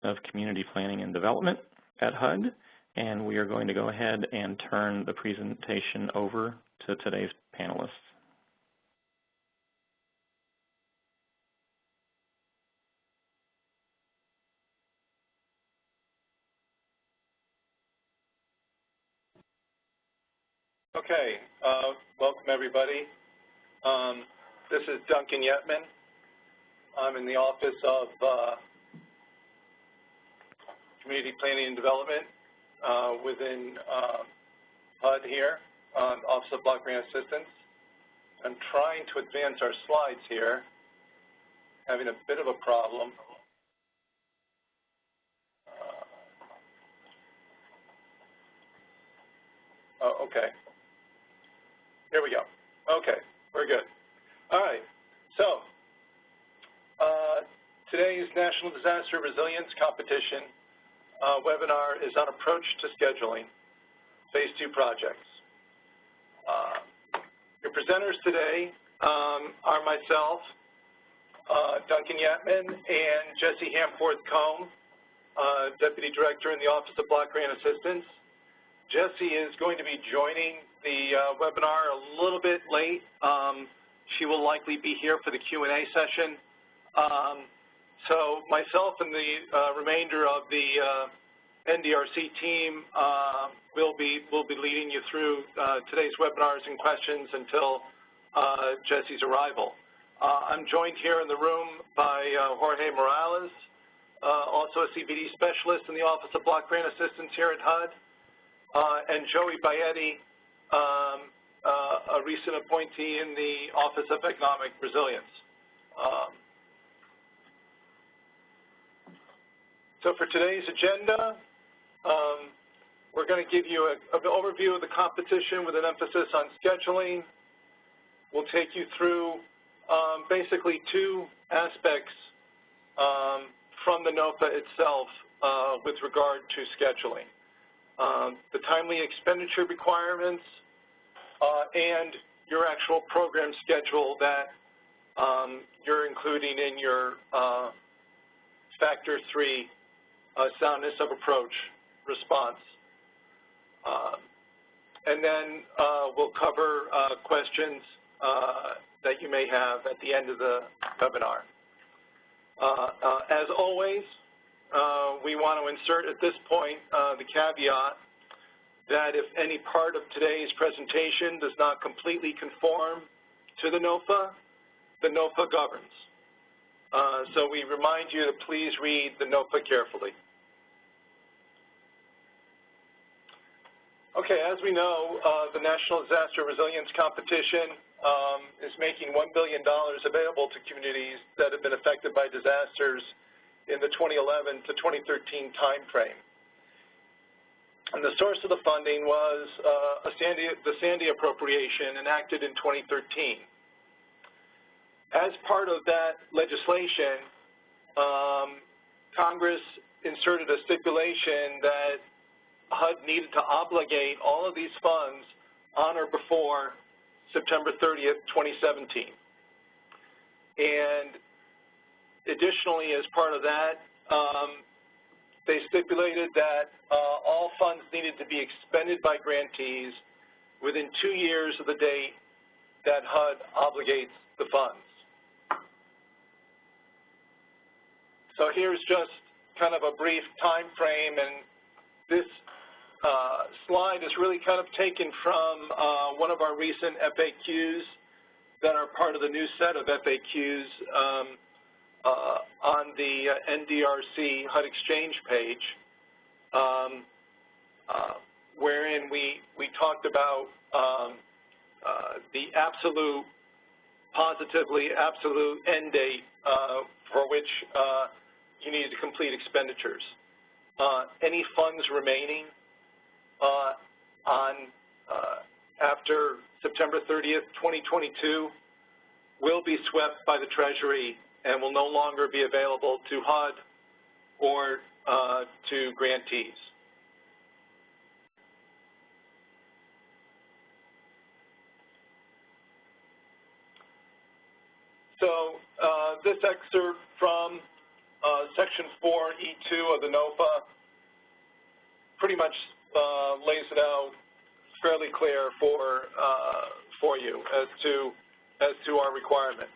of Community Planning and Development at HUD, and we are going to go ahead and turn the presentation over to today's panelists. Okay, welcome everybody. This is Duncan Yetman. I'm in the Office of Community Planning and Development within HUD here, Office of Block Grant Assistance. I'm trying to advance our slides here, having a bit of a problem. Okay. Here we go. Okay, we're good. All right, so today's National Disaster Resilience Competition webinar is on approach to scheduling Phase 2 projects. Your presenters today are myself, Duncan Yetman, and Jessie Handforth Kome, Deputy Director in the Office of Block Grant Assistance. Jessie is going to be joining the webinar a little bit late. She will likely be here for the Q&A session. So myself and the remainder of the NDRC team will be leading you through today's webinars and questions until Jessie's arrival. I'm joined here in the room by Jorge Morales, also a CPD specialist in the Office of Block Grant Assistance here at HUD. And Joey Baetti, a recent appointee in the Office of Economic Resilience. So for today's agenda, we're going to give you an overview of the competition with an emphasis on scheduling. We'll take you through basically two aspects from the NOFA itself with regard to scheduling. The timely expenditure requirements, and your actual program schedule that you're including in your Factor 3 soundness of approach response. And then we'll cover questions that you may have at the end of the webinar. As always, we want to insert at this point the caveat that if any part of today's presentation does not completely conform to the NOFA governs. So we remind you to please read the NOFA carefully. Okay, as we know, the National Disaster Resilience Competition is making $1 billion available to communities that have been affected by disasters in the 2011 to 2013 time frame. And the source of the funding was the Sandy appropriation enacted in 2013. As part of that legislation, Congress inserted a stipulation that HUD needed to obligate all of these funds on or before September 30th, 2017. And additionally, as part of that, they stipulated that all funds needed to be expended by grantees within 2 years of the date that HUD obligates the funds. So here's just kind of a brief time frame, and this slide is really kind of taken from one of our recent FAQs that are part of the new set of FAQs on the NDRC HUD Exchange page, wherein we talked about the positively absolute end date for which you need to complete expenditures. Any funds remaining after September 30th, 2022 will be swept by the Treasury and will no longer be available to HUD or to grantees. So this excerpt from Section 4E2 of the NOFA pretty much lays it out fairly clear for you as to our requirement.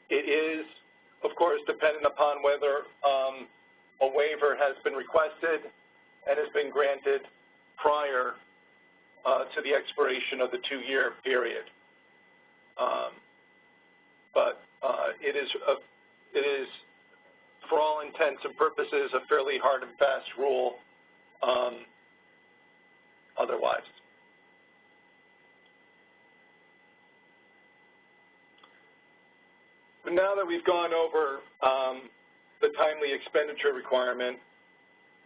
It is, of course, dependent upon whether a waiver has been requested and has been granted prior to the expiration of the 2-year period. But it is, for all intents and purposes, a fairly hard and fast rule otherwise. But now that we've gone over the timely expenditure requirement,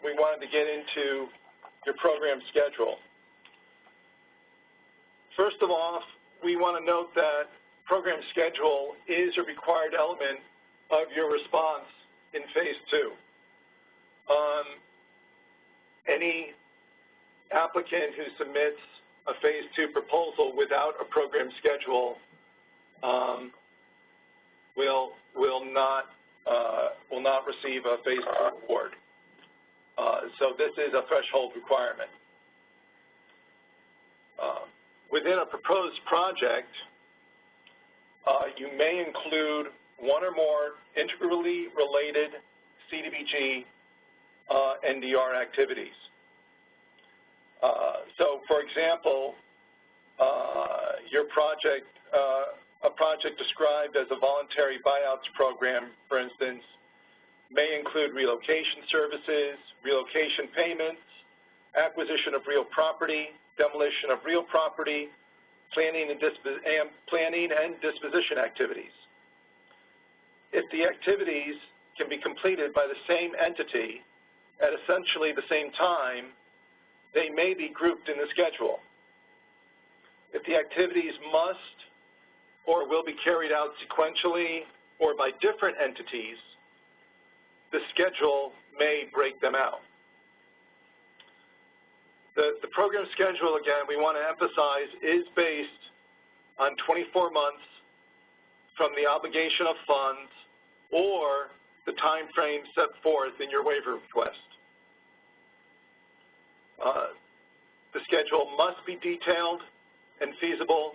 we wanted to get into your program schedule. First of all, we want to note that program schedule is a required element of your response in Phase 2. Any applicant who submits a Phase 2 proposal without a program schedule will not receive a Phase 2 award. So this is a threshold requirement. Within a proposed project, you may include one or more integrally related CDBG NDR activities. So, for example, your project, a project described as a voluntary buyouts program, for instance, may include relocation services, relocation payments, acquisition of real property, demolition of real property, planning and disposition activities. If the activities can be completed by the same entity at essentially the same time, they may be grouped in the schedule. If the activities must or will be carried out sequentially or by different entities, the schedule may break them out. The program schedule, again, we want to emphasize, is based on 24 months from the obligation of funds or the time frame set forth in your waiver request. The schedule must be detailed and feasible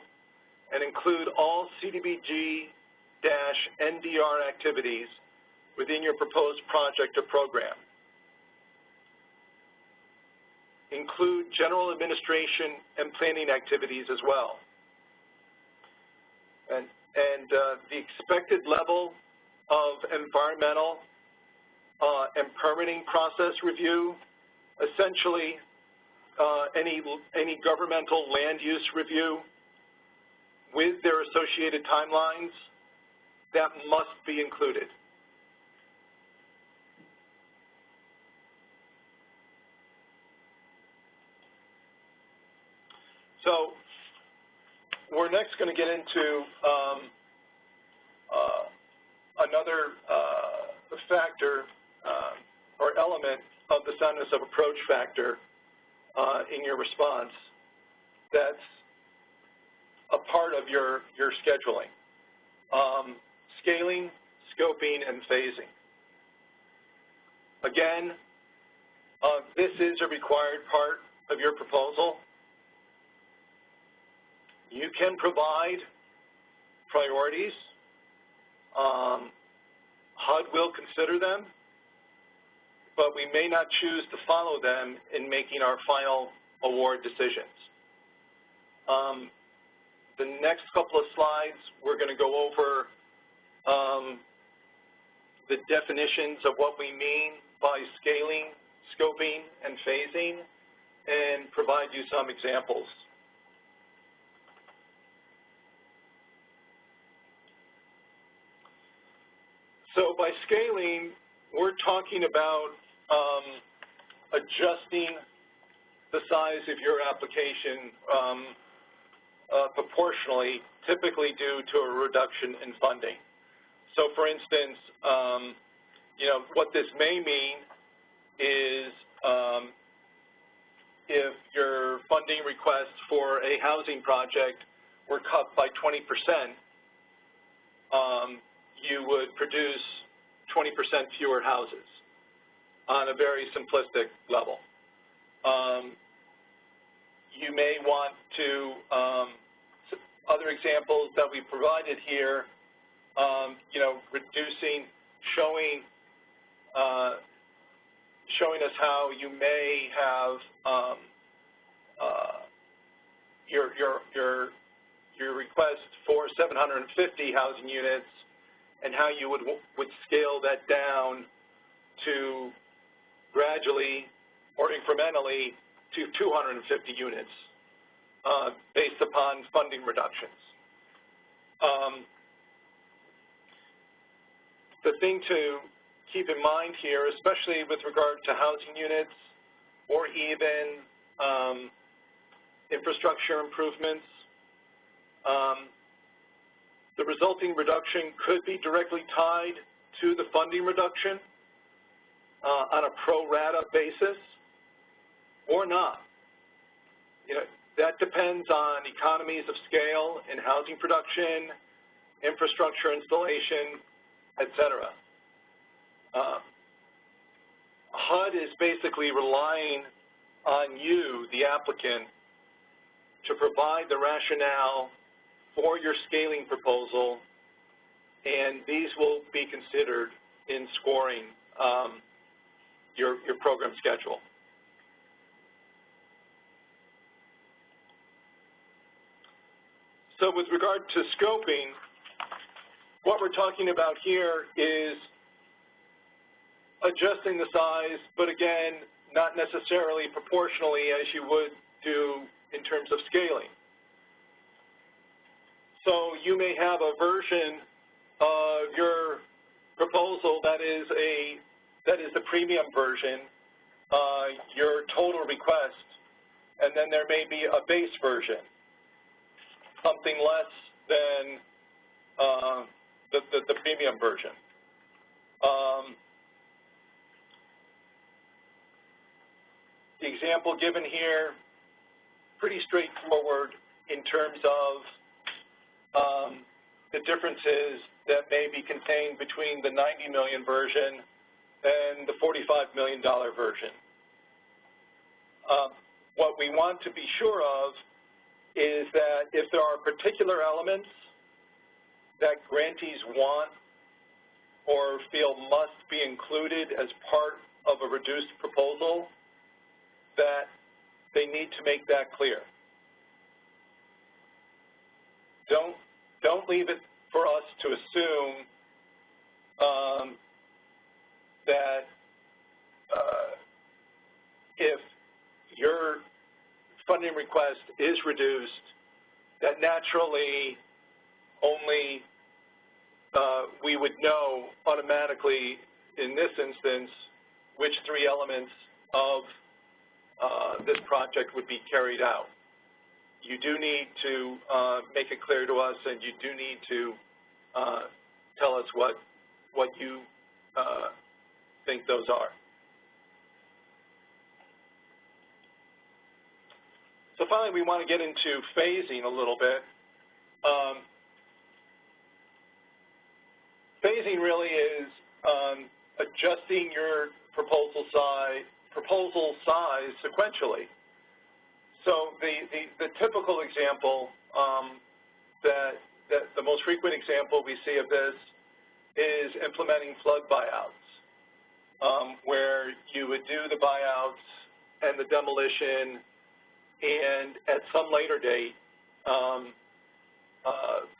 and include all CDBG-NDR activities within your proposed project or program. Include general administration and planning activities as well. And the expected level of environmental and permitting process review, essentially any governmental land use review with their associated timelines, that must be included. So we're next going to get into another factor or element of the soundness of approach factor in your response that's a part of your scheduling. Scaling, scoping, and phasing. Again, this is a required part of your proposal. You can provide priorities. HUD will consider them, but we may not choose to follow them in making our final award decisions. The next couple of slides, we're going to go over the definitions of what we mean by scaling, scoping, and phasing, and provide you some examples. So by scaling, we're talking about adjusting the size of your application proportionally, typically due to a reduction in funding. So for instance, what this may mean is if your funding requests for a housing project were cut by 20%, you would produce 20% fewer houses on a very simplistic level. You may want to, other examples that we provided here, you know, reducing, showing us how you may have your request for 750 housing units, and how you would scale that down to gradually or incrementally to 250 units based upon funding reductions. The thing to keep in mind here, especially with regard to housing units or even infrastructure improvements, the resulting reduction could be directly tied to the funding reduction on a pro rata basis or not. You know, that depends on economies of scale in housing production, infrastructure installation, et cetera. HUD is basically relying on you, the applicant, to provide the rationale for your scaling proposal, and these will be considered in scoring your program schedule. So with regard to scoping, what we're talking about here is adjusting the size, but again, not necessarily proportionally as you would do in terms of scaling. So you may have a version of your proposal that is the premium version, your total request, and then there may be a base version, something less than the premium version. The example given here, pretty straightforward in terms of the differences that may be contained between the $90 million version and the $45 million version. What we want to be sure of is that if there are particular elements that grantees want or feel must be included as part of a reduced proposal, that they need to make that clear. Don't leave it for us to assume that if your funding request is reduced, that naturally only we would know automatically in this instance which three elements of this project would be carried out. You do need to make it clear to us, and you do need to tell us what you think those are. So finally, we want to get into phasing a little bit. Phasing really is adjusting your proposal size sequentially. So the typical example, that the most frequent example we see of this is implementing flood buyouts, where you would do the buyouts and the demolition, and at some later date,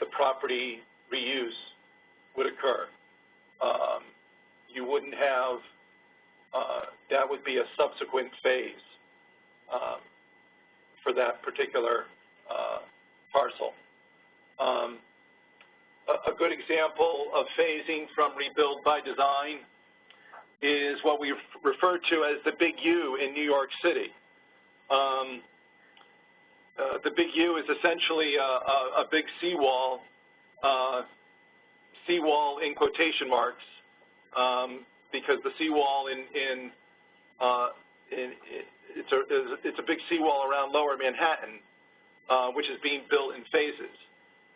the property reuse would occur. You wouldn't have, that would be a subsequent phase for that particular parcel. A good example of phasing from rebuild by design is what we refer to as the Big U in New York City. The Big U is essentially a big seawall, seawall in quotation marks, because the seawall it's a big seawall around Lower Manhattan, which is being built in phases.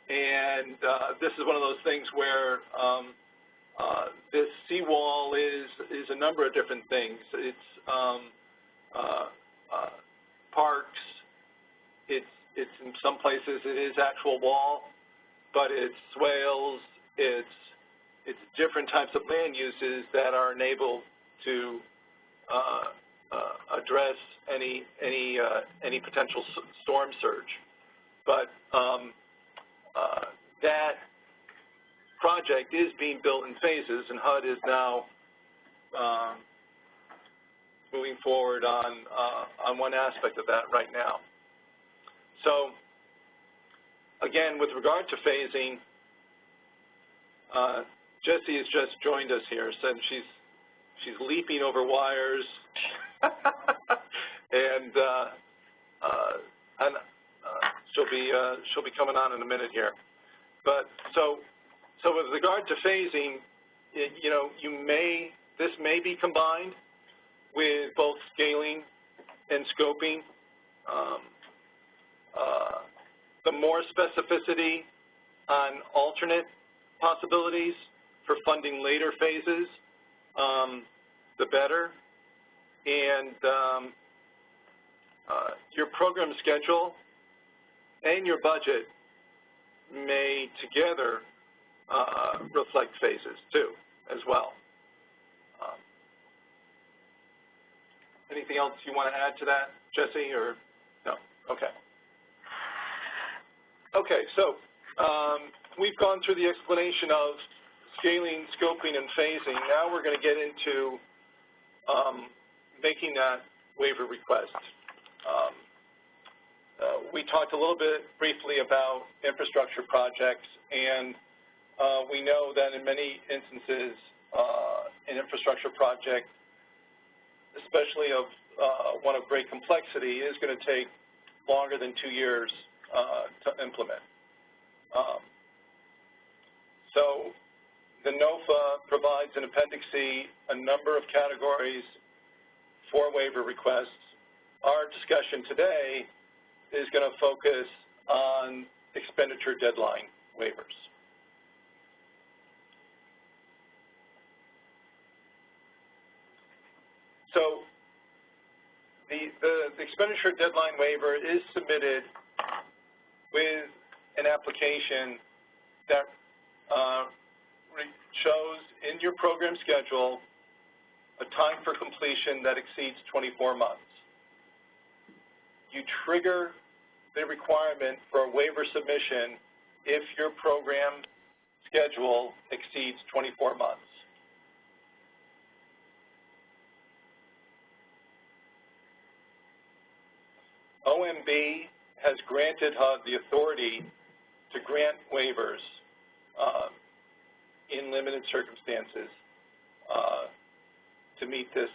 And this is one of those things where this seawall is a number of different things. It's parks. It's in some places it is actual wall, but it's swales. It's different types of land uses that are enabled to address any potential storm surge. But that project is being built in phases, and HUD is now moving forward on one aspect of that right now. So, again, with regard to phasing, Jessie has just joined us here, so she's leaping over wires, and she'll be coming on in a minute here. But so with regard to phasing, this may be combined with both scaling and scoping. The more specificity on alternate possibilities for funding later phases, the better. And your program schedule and your budget may together reflect phases too, as well. Anything else you want to add to that, Jessie, or no? Okay. Okay, so we've gone through the explanation of scaling, scoping, and phasing. Now we're going to get into making that waiver request. We talked a little bit briefly about infrastructure projects, and we know that in many instances, an infrastructure project, especially of one of great complexity, is going to take longer than 2 years to implement. So the NOFA provides in Appendix C a number of categories for waiver requests. Our discussion today is going to focus on expenditure deadline waivers. So the expenditure deadline waiver is submitted with an application that shows in your program schedule a time for completion that exceeds 24 months. You trigger the requirement for a waiver submission if your program schedule exceeds 24 months. OMB has granted HUD the authority to grant waivers in limited circumstances to meet this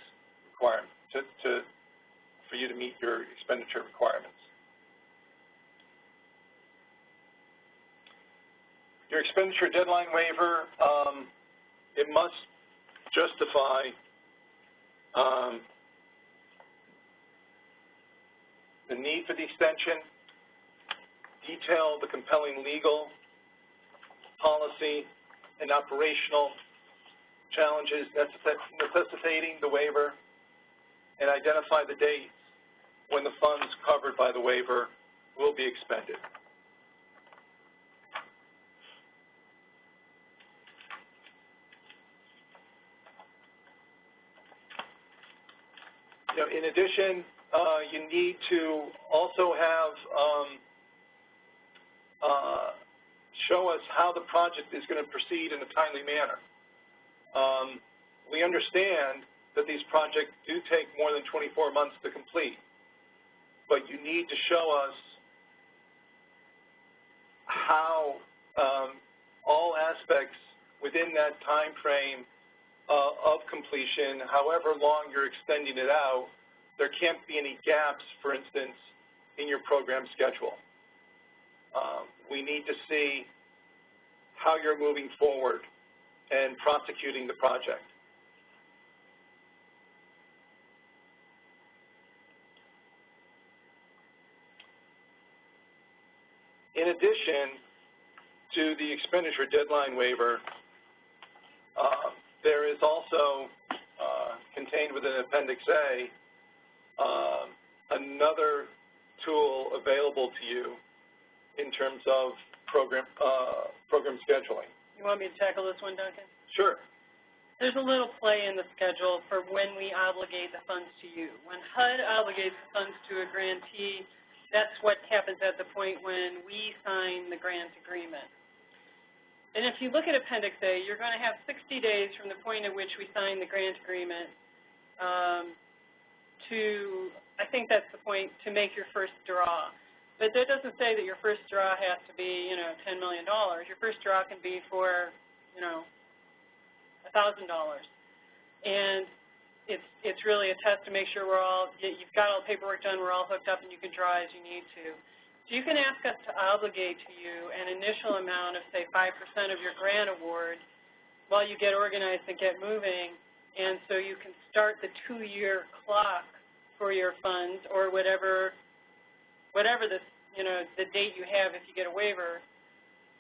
requirement, for you to meet your expenditure requirements. Your expenditure deadline waiver, it must justify the need for the extension, detail the compelling legal, policy, and operational challenges necessitating the waiver, and identify the dates when the funds covered by the waiver will be expended. In addition, you need to also have show us how the project is going to proceed in a timely manner. We understand that these projects do take more than 24 months to complete, but you need to show us how all aspects within that time frame of completion, however long you're extending it out, there can't be any gaps, for instance, in your program schedule. We need to see how you're moving forward and prosecuting the project. In addition, to the expenditure deadline waiver, there is also contained within Appendix A another tool available to you in terms of program scheduling. You want me to tackle this one, Duncan? Sure. There's a little play in the schedule for when we obligate the funds to you. When HUD obligates the funds to a grantee, that's what happens at the point when we sign the grant agreement. And if you look at Appendix A, you're going to have 60 days from the point at which we sign the grant agreement I think that's the point, to make your first draw. But that doesn't say that your first draw has to be, $10 million. Your first draw can be for, $1,000. And it's really a test to make sure you've got all the paperwork done, we're all hooked up, and you can draw as you need to. So you can ask us to obligate to you an initial amount of, say, 5% of your grant award while you get organized and get moving, and so you can start the 2-year clock for your funds, or whatever this, the date you have if you get a waiver.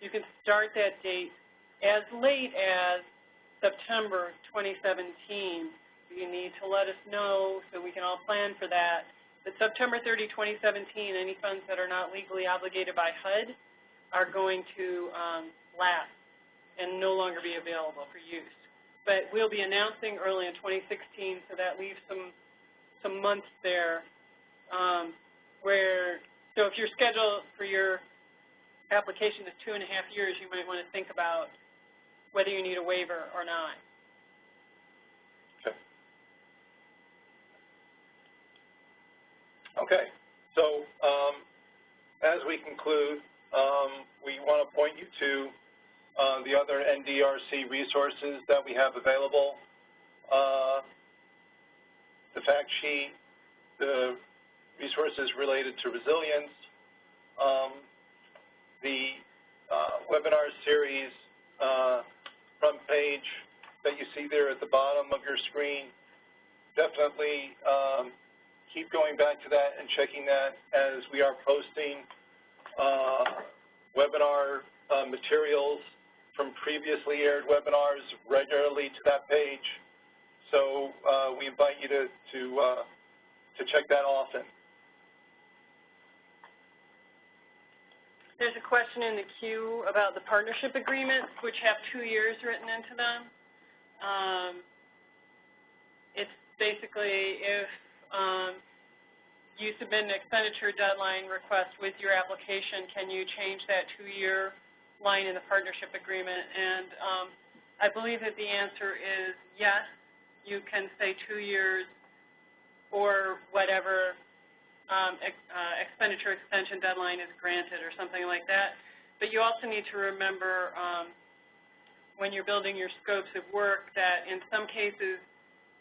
You can start that date as late as September 2017. You need to let us know so we can all plan for that. But September 30, 2017, any funds that are not legally obligated by HUD are going to lapse and no longer be available for use. But we'll be announcing early in 2016, so that leaves some months there so if your schedule for your application is 2.5 years, you might want to think about whether you need a waiver or not. Okay. So as we conclude, we want to point you to the other NDRC resources that we have available. The fact sheet, the resources related to resilience, the webinar series front page that you see there at the bottom of your screen. Definitely keep going back to that and checking that as we are posting webinar materials from previously aired webinars regularly to that page. So we invite you to check that often. There's a question in the queue about the partnership agreements, which have 2 years written into them. It's basically if you submit an expenditure deadline request with your application, can you change that 2-year line in the partnership agreement? And I believe that the answer is yes. You can say 2 years or whatever expenditure extension deadline is granted or something like that. But you also need to remember when you're building your scopes of work that in some cases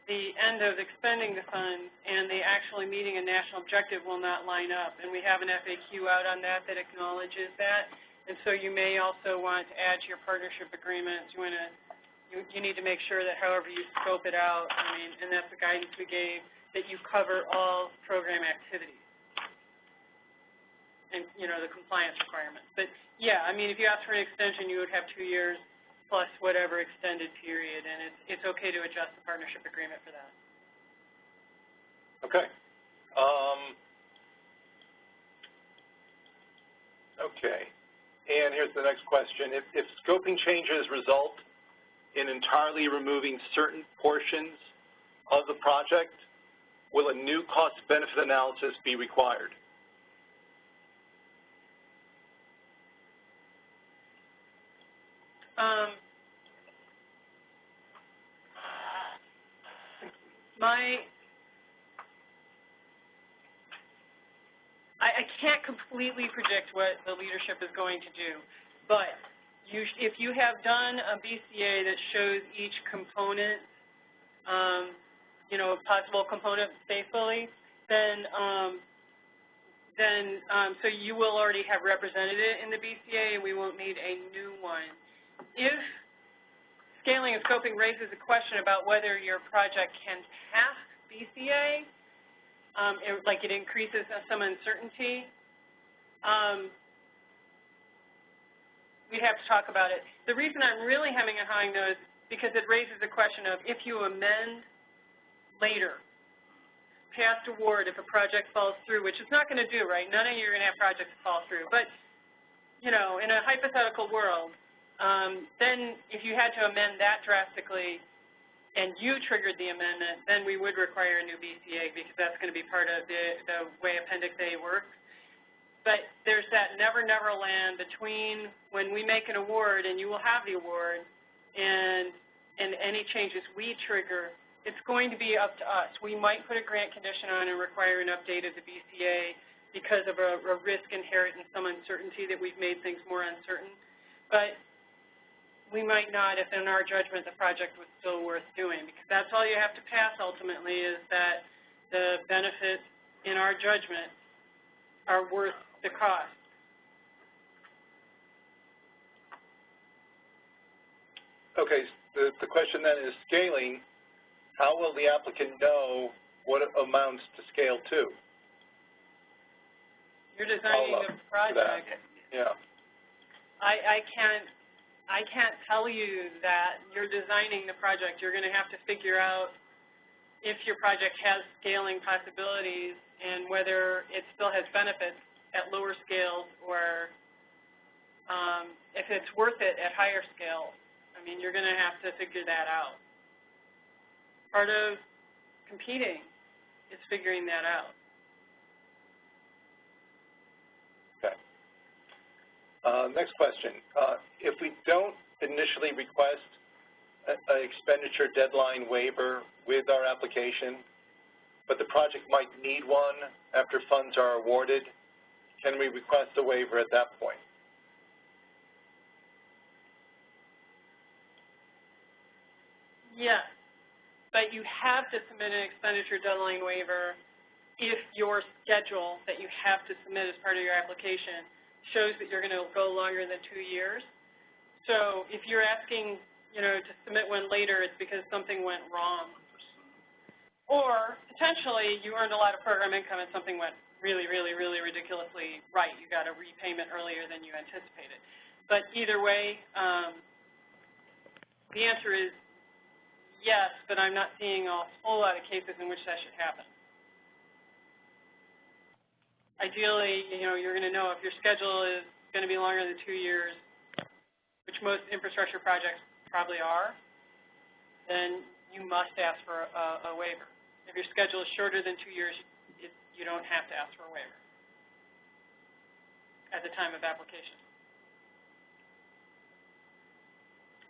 the end of expending the funds and the actually meeting a national objective will not line up. And we have an FAQ out on that acknowledges that. And so you may also want to add to your partnership agreements. You need to make sure that however you scope it out, and that's the guidance we gave, that you cover all program activities and, the compliance requirements. But, yeah, if you ask for an extension, you would have 2 years plus whatever extended period, and it's okay to adjust the partnership agreement for that. Okay. Okay. And here's the next question. If scoping changes result in entirely removing certain portions of the project, will a new cost-benefit analysis be required? I can't completely predict what the leadership is going to do, but if you have done a BCA that shows each component, possible component faithfully, then so you will already have represented it in the BCA, and we won't need a new one. If scaling and scoping raises a question about whether your project can pass BCA, like it increases some uncertainty, we'd have to talk about it. The reason I'm really hemming and hawing though is because it raises the question of if you amend later, past award, if a project falls through, which it's not going to do, right? None of you are going to have projects fall through. But, you know, in a hypothetical world, then if you had to amend that drastically and you triggered the amendment, then we would require a new BCA because that's going to be part of the way Appendix A works. But there's that never, never land between when we make an award and you will have the award and any changes we trigger. It's going to be up to us. We might put a grant condition on and require an update of the BCA because of a risk inherent in some uncertainty that we've made things more uncertain. But we might not if in our judgment the project was still worth doing, because that's all you have to pass ultimately is that the benefits in our judgment are worth the cost. Okay, the question then is scaling. How will the applicant know what amounts to scale to? You're designing the project. Yeah. I can't tell you that. You're designing the project. You're going to have to figure out if your project has scaling possibilities and whether it still has benefits at lower scales or if it's worth it at higher scales. I mean, you're going to have to figure that out. Part of competing is figuring that out. Okay. Next question. If we don't initially request an expenditure deadline waiver with our application, but the project might need one after funds are awarded, can we request a waiver at that point? Yes. But you have to submit an expenditure deadline waiver if your schedule that you have to submit as part of your application shows that you're going to go longer than 2 years. So if you're asking, you know, to submit one later, it's because something went wrong. Or potentially you earned a lot of program income and something went really, really, really ridiculously right. You got a repayment earlier than you anticipated. But either way, the answer is yes, but I'm not seeing a whole lot of cases in which that should happen. Ideally, you know, you're going to know if your schedule is going to be longer than 2 years, which most infrastructure projects probably are, then you must ask for a waiver. If your schedule is shorter than 2 years, you don't have to ask for a waiver at the time of application.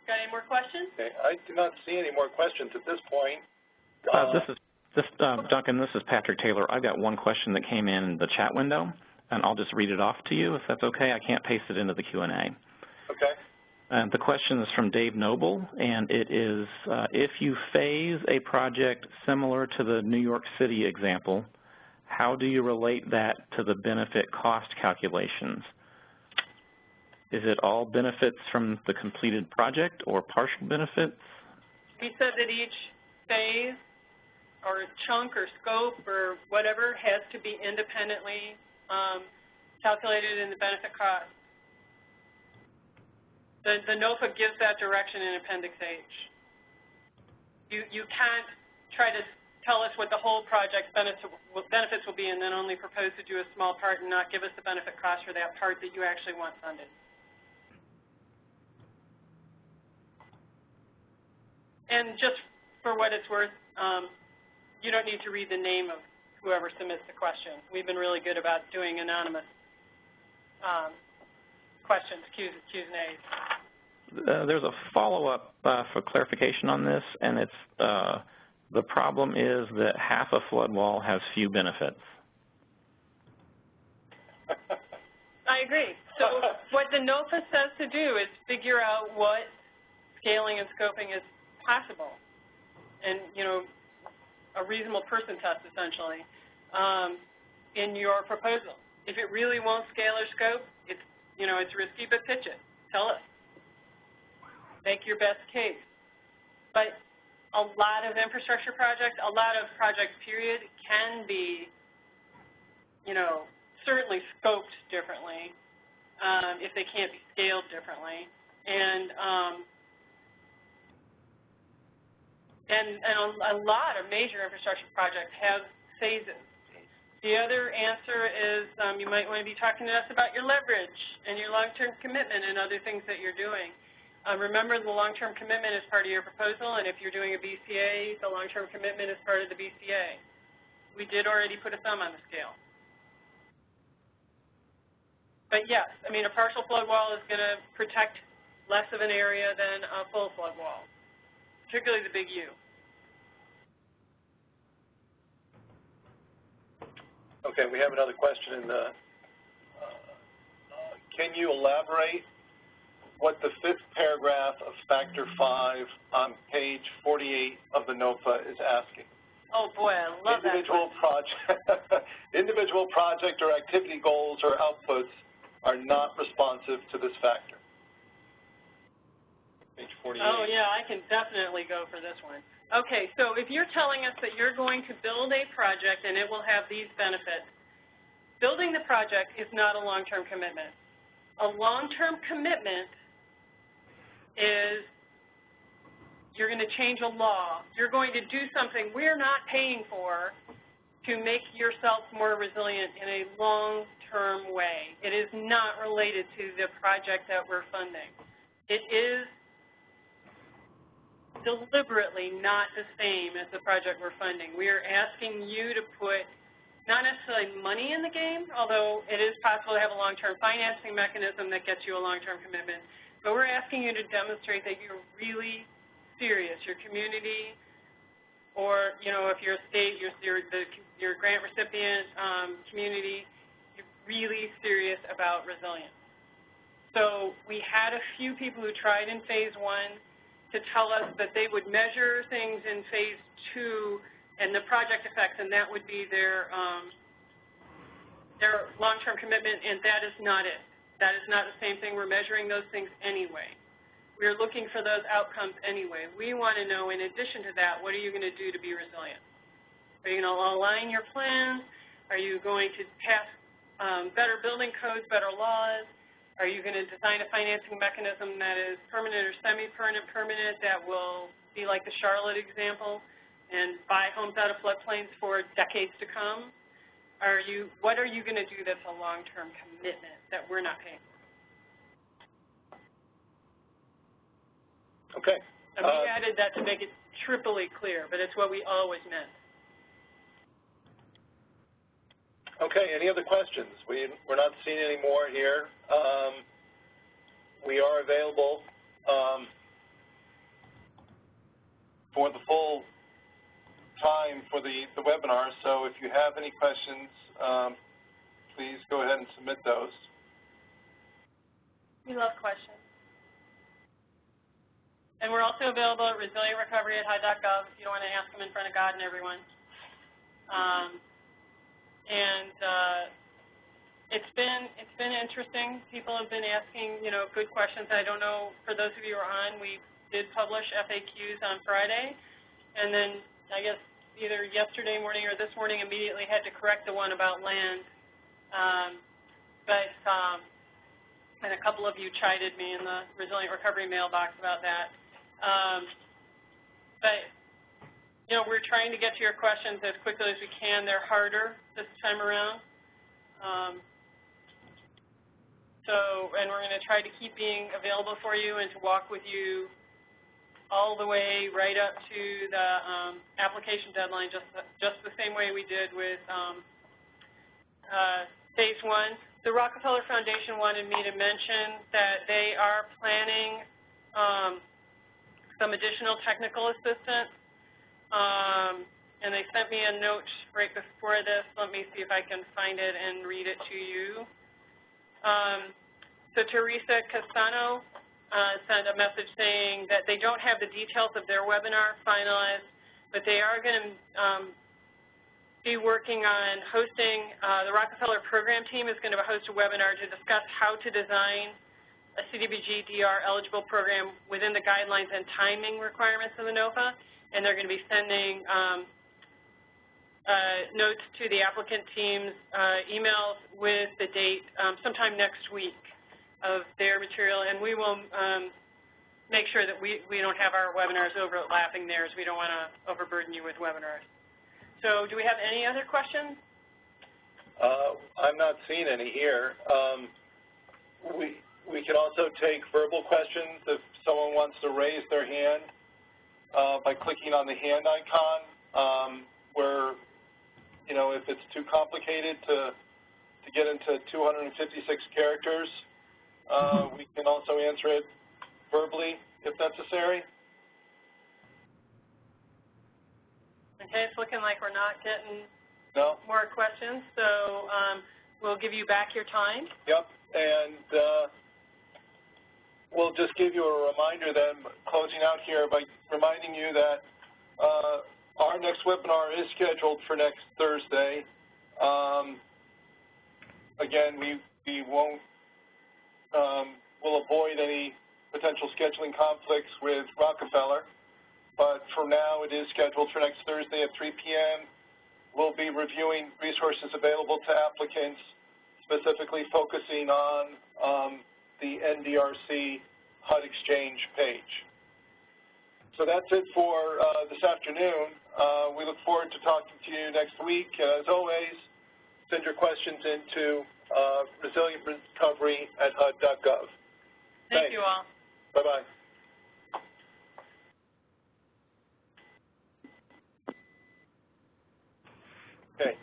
Got any more questions? Okay, I do not see any more questions at this point. Duncan, this is Patrick Taylor. I've got one question that came in the chat window, and I'll just read it off to you if that's okay. I can't paste it into the Q&A. Okay. The question is from Dave Noble, and it is, if you phase a project similar to the New York City example, how do you relate that to the benefit cost calculations? Is it all benefits from the completed project or partial benefits? We said that each phase or chunk or scope or whatever has to be independently calculated in the benefit cost. The NOFA gives that direction in Appendix H. You can't try to tell us what the whole project benefits will be and then only propose to do a small part and not give us the benefit cost for that part that you actually want funded. And just for what it's worth, you don't need to read the name of whoever submits the question. We've been really good about doing anonymous questions, Q's and A's. There's a follow-up for clarification on this, and it's the problem is that half a flood wall has few benefits. I agree. So what the NOFA says to do is figure out what scaling and scoping is possible, and you know, a reasonable person test essentially in your proposal. If it really won't scale or scope, it's risky, but pitch it. Tell us. Make your best case. But a lot of infrastructure projects, a lot of projects period can be, certainly scoped differently. if they can't be scaled differently. And a lot of major infrastructure projects have phases. The other answer is you might want to be talking to us about your leverage and your long-term commitment and other things that you're doing. Remember, the long-term commitment is part of your proposal, and if you're doing a BCA, the long-term commitment is part of the BCA. We did already put a thumb on the scale. But yes, I mean, a partial flood wall is going to protect less of an area than a full flood wall, particularly the big U. Okay, we have another question in the, can you elaborate what the 5th paragraph of Factor 5 on page 48 of the NOFA is asking? Oh boy, I love that question. Individual project or activity goals or outputs are not responsive to this factor. Page 48. Oh yeah, I can definitely go for this one. Okay, so if you're telling us that you're going to build a project and it will have these benefits, building the project is not a long-term commitment. A long-term commitment is you're going to change a law. You're going to do something we're not paying for to make yourself more resilient in a long-term way. It is not related to the project that we're funding. It is deliberately not the same as the project we're funding. We are asking you to put not necessarily money in the game, although it is possible to have a long-term financing mechanism that gets you a long-term commitment, but we're asking you to demonstrate that you're really serious, your community, or, you know, if you're a state, your grant recipient community, you're really serious about resilience. So we had a few people who tried in phase 1 to tell us that they would measure things in phase 2 and the project effects, and that would be their long-term commitment, and that is not it. That is not the same thing. We're measuring those things anyway. We're looking for those outcomes anyway. We want to know, in addition to that, what are you going to do to be resilient? Are you going to align your plans? Are you going to pass better building codes, better laws? Are you going to design a financing mechanism that is permanent or semi-permanent that will be like the Charlotte example and buy homes out of floodplains for decades to come? What are you going to do that's a long-term commitment that we're not paying for? Okay. And we added that to make it triply clear, but it's what we always meant. Okay, any other questions? We're not seeing any more here. We are available for the full time for the webinar, so if you have any questions, please go ahead and submit those. We love questions. And we're also available at resilientrecovery@high.gov if you don't want to ask them in front of God and everyone. It's been interesting. People have been asking, you know, good questions. I don't know, for those of you who are on, we did publish FAQs on Friday, and then I guess either yesterday morning or this morning immediately had to correct the one about land. And a couple of you chided me in the Resilient Recovery mailbox about that. But you know, we're trying to get to your questions as quickly as we can. They're harder this time around. And we're going to try to keep being available for you and to walk with you all the way right up to the application deadline, just the same way we did with phase 1. The Rockefeller Foundation wanted me to mention that they are planning some additional technical assistance. And they sent me a note right before this. Let me see if I can find it and read it to you. So Teresa Castano sent a message saying that they don't have the details of their webinar finalized, but they are going to be working on hosting, the Rockefeller program team is going to host a webinar to discuss how to design a CDBG DR eligible program within the guidelines and timing requirements of the NOFA. And they're going to be sending notes to the applicant team's emails with the date sometime next week. of their material, and we will make sure that we don't have our webinars overlapping theirs. We don't want to overburden you with webinars. So do we have any other questions? I'm not seeing any here. We can also take verbal questions if someone wants to raise their hand by clicking on the hand icon, where, you know, if it's too complicated to get into 256 characters, we can also answer it verbally if necessary. Okay, it's looking like we're not getting more questions, so we'll give you back your time. Yep, and we'll just give you a reminder then, closing out here by reminding you that our next webinar is scheduled for next Thursday. Again, we won't, we'll avoid any potential scheduling conflicts with Rockefeller, but for now it is scheduled for next Thursday at 3 p.m. We'll be reviewing resources available to applicants, specifically focusing on the NDRC HUD Exchange page. So that's it for this afternoon. We look forward to talking to you next week. As always, send your questions into resilientrecovery@hud.gov. Thank you all. Bye-bye. Okay.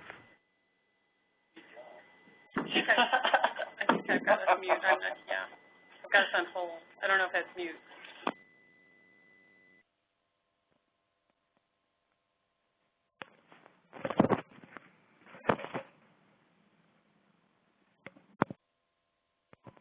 I think I've got us mute. Yeah, I've got us on hold. I don't know if that's mute.